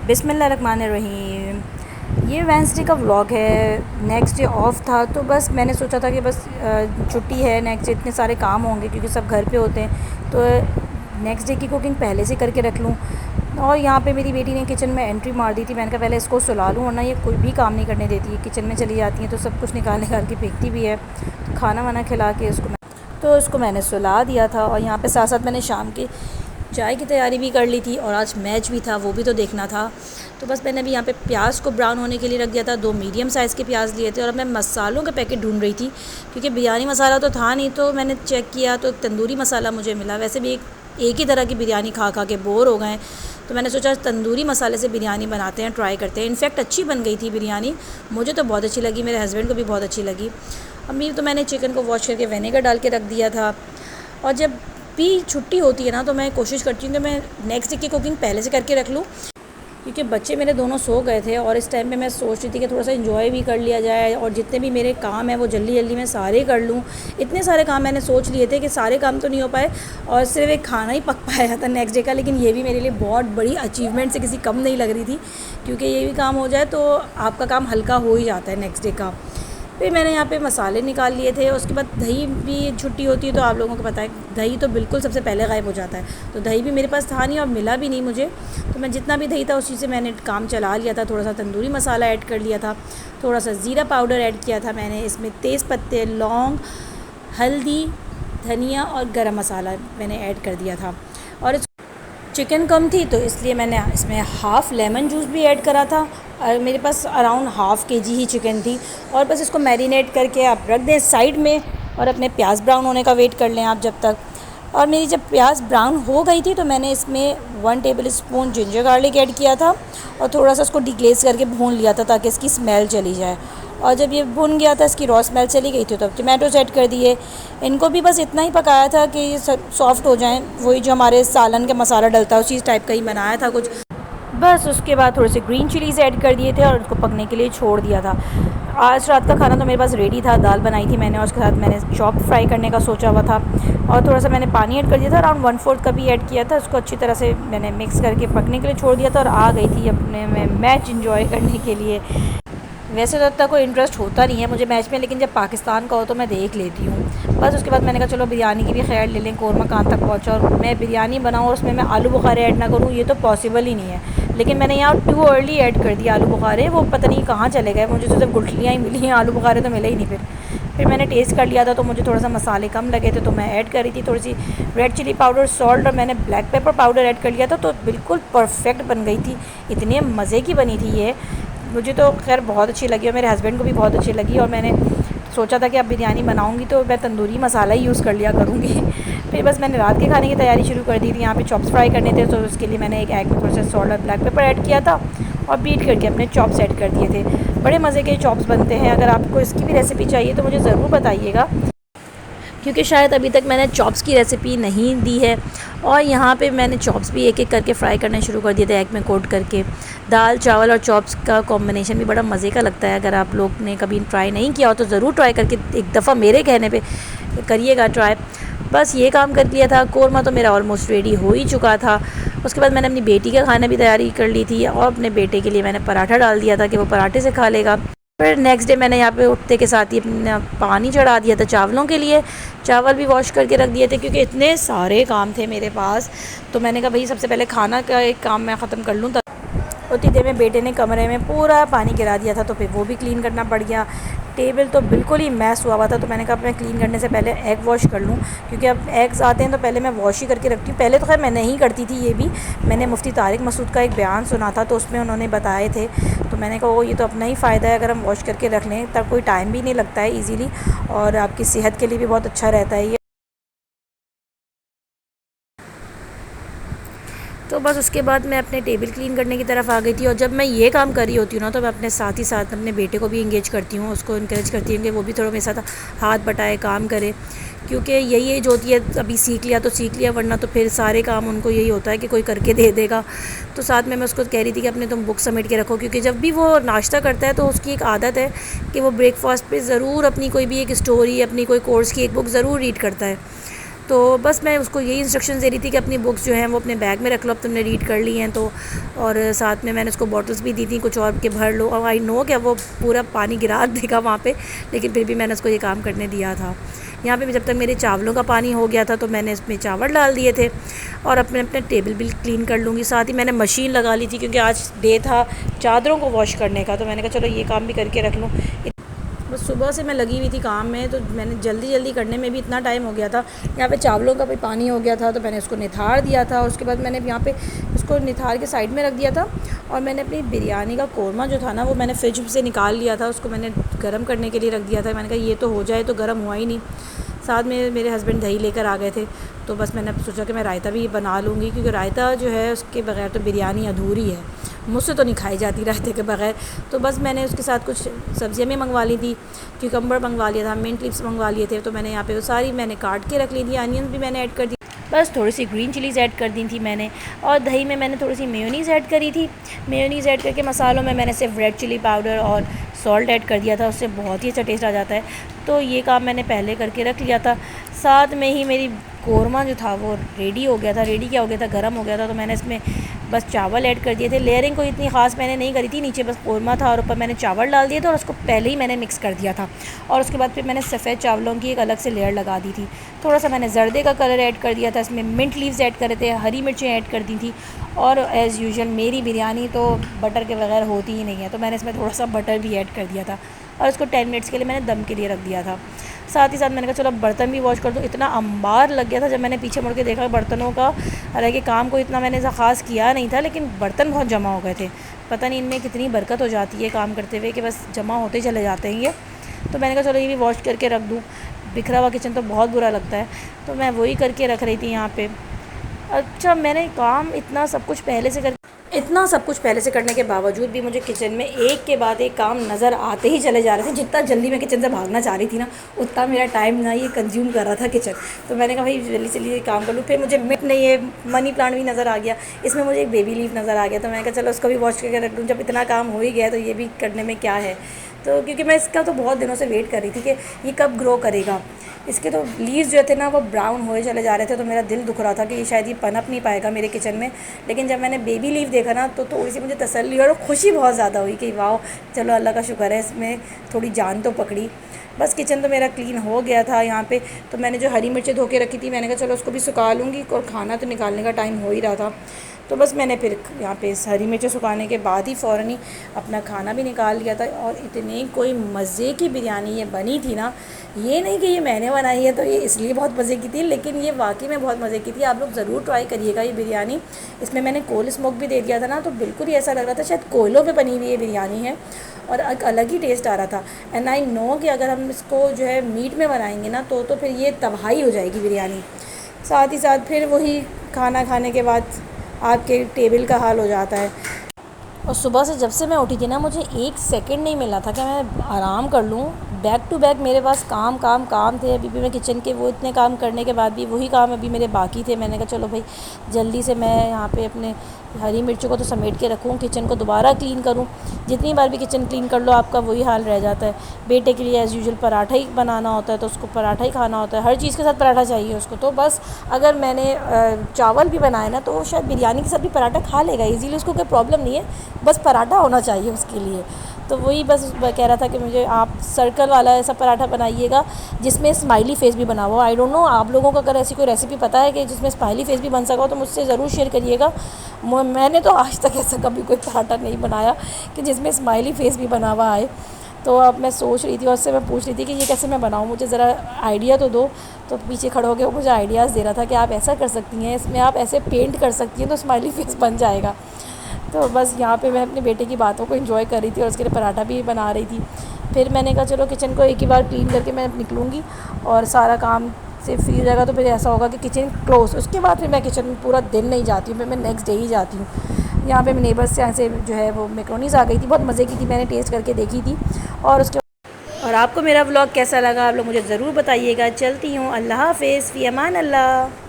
बिस्मिल्लाहिर्रहमानिर्रहीम। ये वेंसडे का व्लॉग है। नेक्स्ट डे ऑफ था तो बस मैंने सोचा था कि बस छुट्टी है, नेक्स्ट डे इतने सारे काम होंगे क्योंकि सब घर पे होते हैं, तो नेक्स्ट डे की कुकिंग पहले से करके रख लूँ। और यहाँ पे मेरी बेटी ने किचन में एंट्री मार दी थी। मैंने कहा पहले इसको सुला लूँ, वरना ये कोई भी काम नहीं करने देती है। किचन में चली जाती है तो सब कुछ निकाल निकाल के फेंकती भी है। तो खाना वाना खिला के उसको मैंने सुला दिया था। और यहाँ पे साथ साथ मैंने शाम की चाय की तैयारी भी कर ली थी और आज मैच भी था, वो भी तो देखना था। तो बस मैंने अभी यहाँ पे प्याज को ब्राउन होने के लिए रख दिया था। 2 मीडियम साइज़ के प्याज लिए थे और अब मैं मसालों के पैकेट ढूंढ रही थी क्योंकि बिरयानी मसाला तो था नहीं। तो मैंने चेक किया तो तंदूरी मसाला मुझे मिला। वैसे भी एक ही तरह की बिरयानी खा खा के बोर हो गए, तो मैंने सोचा तंदूरी मसाले से बिरयानी बनाते हैं, ट्राई करते हैं। इनफैक्ट अच्छी बन गई थी बिरयानी, मुझे तो बहुत अच्छी लगी, मेरे हस्बैंड को भी बहुत अच्छी लगी। अम्मी तो मैंने चिकन को वॉश करके विनेगर डाल के रख दिया था। और जब भी छुट्टी होती है ना तो मैं कोशिश करती हूँ कि मैं नेक्स्ट डे की कुकिंग पहले से करके रख लूँ, क्योंकि बच्चे मेरे दोनों सो गए थे और इस टाइम पे मैं सोच रही थी कि थोड़ा सा एंजॉय भी कर लिया जाए और जितने भी मेरे काम हैं वो जल्दी जल्दी मैं सारे कर लूँ। इतने सारे काम मैंने सोच लिए थे कि सारे काम तो नहीं हो पाए और सिर्फ एक खाना ही पक पाया था नेक्स्ट डे का, लेकिन ये भी मेरे लिए बहुत बड़ी अचीवमेंट से किसी कम नहीं लग रही थी, क्योंकि ये भी काम हो जाए तो आपका काम हल्का हो ही जाता है नेक्स्ट डे का। फिर मैंने यहाँ पे मसाले निकाल लिए थे। उसके बाद दही भी छुट्टी होती है तो आप लोगों को पता है दही तो बिल्कुल सबसे पहले गायब हो जाता है, तो दही भी मेरे पास था नहीं और मिला भी नहीं मुझे। तो मैं जितना भी दही था उसी से मैंने काम चला लिया था। थोड़ा सा तंदूरी मसाला ऐड कर लिया था, थोड़ा सा ज़ीरा पाउडर ऐड किया था मैंने, इसमें तेज़ पत्ते, लौंग, हल्दी, धनिया और गरम मसाला मैंने ऐड कर दिया था। और चिकन कम थी तो इसलिए मैंने इसमें हाफ़ लेमन जूस भी ऐड करा था। और मेरे पास अराउंड हाफ़ केजी ही चिकन थी। और बस इसको मैरिनेट करके आप रख दें साइड में और अपने प्याज ब्राउन होने का वेट कर लें आप जब तक। और मेरी जब प्याज ब्राउन हो गई थी तो मैंने इसमें 1 table spoon ginger garlic add किया था और थोड़ा सा इसको डिग्लेज़ करके भून लिया था ताकि इसकी स्मेल चली जाए। और जब ये भुन गया था, इसकी रॉ स्मेल चली गई थी, तो अब टमाटोज ऐड कर दिए। इनको भी बस इतना ही पकाया था कि ये सॉफ्ट हो जाएं, वही जो हमारे सालन का मसाला डलता है उसी टाइप का ही बनाया था कुछ। बस उसके बाद थोड़े से ग्रीन चिलीज़ ऐड कर दिए थे और उसको पकने के लिए छोड़ दिया था। आज रात का खाना तो मेरे पास रेडी था, दाल बनाई थी मैंने और उसके साथ मैंने चॉप फ्राई करने का सोचा हुआ था और थोड़ा सा मैंने पानी ऐड कर दिया था, अराउंड 1/4 का भी ऐड किया था। उसको अच्छी तरह से मैंने मिक्स करके पकने के लिए छोड़ दिया था और आ गई थी अपने में मैच इंजॉय करने के लिए। वैसे तो इतना कोई इंटरेस्ट होता नहीं है मुझे मैच में, लेकिन जब पाकिस्तान का हो तो मैं देख लेती हूँ। बस उसके बाद मैंने कहा चलो बिरयानी की भी खैर ले लें, कौरमा कहाँ तक पहुँचा। और मैं बिरयानी बनाऊँ और उसमें मैं आलू बुखारे ऐड ना करूँ, ये तो पॉसिबल ही नहीं है। लेकिन मैंने यहाँ टू अर्ली ऐड कर दिया आलू बुखारे, वो पता नहीं कहाँ चले गए, मुझे तो सिर्फ गुठलियाँ ही मिली हैं, आलू बुखारे तो मिले ही नहीं। फिर मैंने टेस्ट कर लिया था तो मुझे थोड़ा सा मसाले कम लगे थे तो मैं ऐड करी थी थोड़ी सी रेड चिली पाउडर, सॉल्ट और मैंने ब्लैक पेपर पाउडर ऐड कर लिया था, तो बिल्कुल परफेक्ट बन गई थी। इतने मज़े की बनी थी ये, मुझे तो खैर बहुत अच्छी लगी और मेरे हस्बैंड को भी बहुत अच्छी लगी। और मैंने सोचा था कि अब बिरयानी बनाऊंगी तो मैं तंदूरी मसाला ही यूज़ कर लिया करूँगी। फिर बस मैंने रात के खाने की तैयारी शुरू कर दी थी। यहाँ पे चॉप्स फ्राई करने थे तो उसके लिए मैंने एक एग में थोड़ा सा सॉल्ट और ब्लैक पेपर ऐड किया था और बीट करके अपने चॉप्स ऐड कर दिए थे। बड़े मज़े के चॉप्स बनते हैं। अगर आपको इसकी भी रेसिपी चाहिए तो मुझे ज़रूर बताइएगा, क्योंकि शायद अभी तक मैंने चॉप्स की रेसिपी नहीं दी है। और यहाँ पे मैंने चॉप्स भी एक एक करके फ्राई करने शुरू कर दिए थे एग में कोट करके। दाल चावल और चॉप्स का कॉम्बिनेशन भी बड़ा मज़े का लगता है। अगर आप लोग ने कभी ट्राई नहीं किया हो तो ज़रूर ट्राई करके एक दफ़ा मेरे कहने पे करिएगा ट्राई। बस ये काम कर लिया था। कौरमा तो मेरा ऑलमोस्ट रेडी हो ही चुका था। उसके बाद मैंने अपनी बेटी का खाना भी तैयारी कर ली थी और अपने बेटे के लिए मैंने पराठा डाल दिया था कि वो पराठे से खा लेगा। फिर नेक्स्ट डे मैंने यहाँ पे उठते के साथ ही अपना पानी चढ़ा दिया था चावलों के लिए। चावल भी वॉश करके रख दिए थे क्योंकि इतने सारे काम थे मेरे पास, तो मैंने कहा भाई सबसे पहले खाना का एक काम मैं ख़त्म कर लूँ। उतनी देर में बेटे ने कमरे में पूरा पानी गिरा दिया था तो फिर वो भी क्लीन करना पड़ गया। टेबल तो बिल्कुल ही मैस हुआ था, तो मैंने कहा मैं क्लीन करने से पहले एग वॉश कर लूँ, क्योंकि अब एग्स आते हैं तो पहले मैं वॉश ही करके रखती हूँ। पहले तो खैर मैं नहीं करती थी ये भी, मैंने मुफ्ती तारिक मसूद का एक बयान सुना था तो उसमें उन्होंने बताए थे, तो मैंने कहा वो ये तो अपना ही फ़ायदा है, अगर हम वॉश करके रख लें तब कोई टाइम भी नहीं लगता है ईज़िली और आपकी सेहत के लिए भी बहुत अच्छा रहता है ये। तो बस उसके बाद मैं अपने टेबल क्लीन करने की तरफ आ गई थी। और जब मैं ये काम कर रही होती हूँ ना तो मैं अपने साथ ही साथ अपने बेटे को भी इंगेज करती हूँ, उसको इनकरेज करती हूँ कि वो भी थोड़ा मेरे साथ हाथ बटाए काम करे, क्योंकि यही एज होती है अभी सीख लिया तो सीख लिया, वरना तो फिर सारे काम उनको यही होता है कि कोई करके दे देगा। तो साथ में मैं उसको कह रही थी कि अपने तुम बुक समेट के रखो, क्योंकि जब भी वो नाश्ता करता है तो उसकी एक आदत है कि वो ब्रेकफास्ट पे ज़रूर अपनी कोई भी एक स्टोरी, अपनी कोई कोर्स की एक बुक ज़रूर रीड करता है। तो बस मैं उसको यही इंस्ट्रक्शन दे रही थी कि अपनी बुक्स जो हैं वो अपने बैग में रख लो, अब तुमने रीड कर ली हैं तो। और साथ में मैंने उसको बॉटल्स भी दी थी कुछ और के भर लो। और आई नो कि वो पूरा पानी गिरा देगा वहाँ पे, लेकिन फिर भी मैंने उसको ये काम करने दिया था। यहाँ पे भी जब तक मेरे चावलों का पानी हो गया था तो मैंने इसमें चावल डाल दिए थे और अपने अपने टेबल भी क्लीन कर लूँगी। साथ ही मैंने मशीन लगा ली थी क्योंकि आज डे था चादरों को वॉश करने का, तो मैंने कहा चलो ये काम भी करके रख लूँ। बस सुबह से मैं लगी हुई थी काम में, तो मैंने जल्दी जल्दी करने में भी इतना टाइम हो गया था। यहाँ पे चावलों का भी पानी हो गया था तो मैंने उसको निथार दिया था। उसके बाद मैंने यहाँ पे उसको निथार के साइड में रख दिया था। और मैंने अपनी बिरयानी का कोरमा जो था ना वो मैंने फ्रिज से निकाल लिया था, उसको मैंने गर्म करने के लिए रख दिया था। मैंने कहा ये तो हो जाए, तो गर्म हुआ ही नहीं। साथ में मेरे हस्बैंड दही लेकर आ गए थे, तो बस मैंने सोचा कि मैं रायता भी बना लूँगी, क्योंकि रायता जो है उसके बगैर तो बिरयानी अधूरी है, मुझसे तो नहीं खाई जाती रायते के बगैर। तो बस मैंने उसके साथ कुछ सब्जियाँ भी मंगवा ली थी, क्यूकम्बर मंगवा लिया था, मिंट लीव्स मंगवा लिए थे। तो मैंने यहाँ पे वो सारी मैंने काट के रख ली थी। अनियन भी मैंने ऐड कर दी, बस थोड़ी सी ग्रीन चिलीज़ ऐड कर दी थी मैंने। और दही में मैंने थोड़ी सी मेयोनीज़ ऐड करी थी। मेयोनीज़ ऐड करके मसालों में मैंने सिर्फ रेड चिली पाउडर और सॉल्ट ऐड कर दिया था, उससे बहुत ही अच्छा टेस्ट आ जाता है। तो ये काम मैंने पहले करके रख लिया था। साथ में ही मेरी कोरमा जो था वो रेडी हो गया था। रेडी क्या हो गया था, गर्म हो गया था। तो मैंने इसमें बस चावल ऐड कर दिए थे। लेयरिंग कोई इतनी ख़ास मैंने नहीं करी थी, नीचे बस कोरमा था और ऊपर मैंने चावल डाल दिए थे और उसको पहले ही मैंने मिक्स कर दिया था। और उसके बाद फिर मैंने सफ़ेद चावलों की एक अलग से लेयर लगा दी थी। थोड़ा सा मैंने जर्दे का कलर ऐड कर दिया था, इसमें मिंट लीव्स ऐड करे थे, हरी मिर्चें ऐड कर दी थी। और एज़ यूजुअल मेरी बिरयानी तो बटर के बगैर होती ही नहीं है, तो मैंने इसमें थोड़ा सा बटर भी ऐड कर दिया था। और उसको 10 मिनट्स के लिए मैंने दम के लिए रख दिया था। साथ ही साथ मैंने कहा चलो बर्तन भी वॉश कर दूँ। इतना अंबार लग गया था जब मैंने पीछे मुड़ के देखा बर्तनों का। हालांकि काम को इतना मैंने ख़ास किया नहीं था, लेकिन बर्तन बहुत जमा हो गए थे। पता नहीं इनमें कितनी बरकत हो जाती है काम करते हुए कि बस जमा होते चले जाते हैं ये। तो मैंने कहा चलो ये भी वॉश करके रख दूँ। बिखरा हुआ किचन तो बहुत बुरा लगता है, तो मैं वही करके रख रही थी यहाँ पर। अच्छा, मैंने काम इतना सब कुछ पहले से करने के बावजूद भी मुझे किचन में एक के बाद एक काम नज़र आते ही चले जा रहे थे। जितना जल्दी मैं किचन से भागना चाह रही थी ना, उतना मेरा टाइम ना ये कंज्यूम कर रहा था किचन। तो मैंने कहा भाई जल्दी जल्दी ये काम कर लूँ। फिर मुझे मिट नहीं है, मनी प्लांट भी नज़र आ गया, इसमें मुझे एक बेबी लीफ नज़र आ गया। तो मैंने कहा चलो उसको भी वॉश करके रख दूँ, जब इतना काम हो ही गया तो ये भी करने में क्या है। तो क्योंकि मैं इसका तो बहुत दिनों से वेट कर रही थी कि ये कब ग्रो करेगा। इसके तो लीव्स जो थे ना वो ब्राउन होए चले जा रहे थे, तो मेरा दिल दुख रहा था कि ये शायद ये पनप नहीं पाएगा मेरे किचन में। लेकिन जब मैंने बेबी लीव देखा ना तो थोड़ी सी मुझे तसल्ली और खुशी बहुत ज़्यादा हुई कि वाह, चलो अल्लाह का शुक्र है, इसमें थोड़ी जान तो पकड़ी। बस किचन तो मेरा क्लीन हो गया था यहाँ पे। तो मैंने जो हरी मिर्चें धो के रखी थी, मैंने कहा चलो उसको भी सुखा लूँगी, और खाना तो निकालने का टाइम हो ही रहा था। तो बस मैंने फिर यहाँ पे हरी मिर्चें सुखाने के बाद ही फ़ौरन ही अपना खाना भी निकाल लिया था। और इतनी कोई मज़े की बिरयानी ये बनी थी ना, ये नहीं कि ये मैंने बनाई है तो ये इसलिए बहुत मज़े की थी, लेकिन ये वाकई में बहुत मज़े की थी। आप लोग ज़रूर ट्राई करिएगा ये बिरयानी। इसमें मैंने कोल स्मोक भी दे दिया था ना, तो बिल्कुल ही ऐसा लग रहा था शायद कोयलों पे बनी हुई ये बिरयानी है, और एक अलग ही टेस्ट आ रहा था। एंड आई नो कि अगर हम इसको जो है मीट में बनाएंगे ना तो फिर ये तबाही हो जाएगी बिरयानी। साथ ही साथ फिर वही खाना खाने के बाद आपके टेबल का हाल हो जाता है। और सुबह से जब से मैं उठी थी ना, मुझे एक सेकंड नहीं मिला था कि मैं आराम कर लूँ। बैक टू बैक मेरे पास काम काम काम थे। अभी भी मैं किचन के वो इतने काम करने के बाद भी वही काम अभी मेरे बाकी थे। मैंने कहा चलो भाई जल्दी से मैं यहाँ पे अपने हरी मिर्चों को तो समेट के रखूँ, किचन को दोबारा क्लीन करूँ। जितनी बार भी किचन क्लीन कर लो आपका वही हाल रह जाता है। बेटे के लिए एज़ यूजुअल पराठा ही बनाना होता है, तो उसको पराठा ही खाना होता है, हर चीज़ के साथ पराठा चाहिए उसको। तो बस अगर मैंने चावल भी बनाए ना तो वो शायद बिरयानी के साथ भी पराठा खा लेगा ईज़िली, उसको कोई प्रॉब्लम नहीं है, बस पराठा होना चाहिए उसके लिए। तो वही बस कह रहा था कि मुझे आप सर्कल वाला ऐसा पराठा बनाइएगा जिसमें स्माइली फेस भी बना हुआ। आई डोंट नो आप लोगों को अगर ऐसी कोई रेसिपी पता है कि जिसमें स्माइली फेस भी बन सका हो तो मुझसे ज़रूर शेयर करिएगा। मैंने तो आज तक ऐसा कभी कोई पराठा नहीं बनाया कि जिसमें स्माइली फेस भी बना हुआ आए। तो अब मैं सोच रही थी और उससे मैं पूछ रही थी कि ये कैसे मैं बनाऊँ, मुझे ज़रा आइडिया तो दो। तो पीछे खड़े होकर वो मुझे आइडियाज़ दे रहा था कि आप ऐसा कर सकती हैं, इसमें आप ऐसे पेंट कर सकती हैं तो स्माइली फेस बन जाएगा। तो बस यहाँ पे मैं अपने बेटे की बातों को एंजॉय कर रही थी और उसके लिए पराठा भी बना रही थी। फिर मैंने कहा चलो किचन को एक ही बार क्लीन करके मैं निकलूँगी और सारा काम से फ्री हो जाएगा। तो फिर ऐसा होगा कि किचन क्लोज, उसके बाद फिर मैं किचन में पूरा दिन नहीं जाती हूँ, फिर मैं नेक्स्ट डे ही जाती हूँ। यहाँ पे नेबर्स से ऐसे जो है वो मैक्रोनीज़ आ गई थी, बहुत मज़े की थी, मैंने टेस्ट करके देखी थी। और आपको मेरा व्लॉग कैसा लगा आप लोग मुझे ज़रूर बताइएगा। चलती हूँ, अल्लाह हाफ़िज़, फ़ी अमान अल्लाह।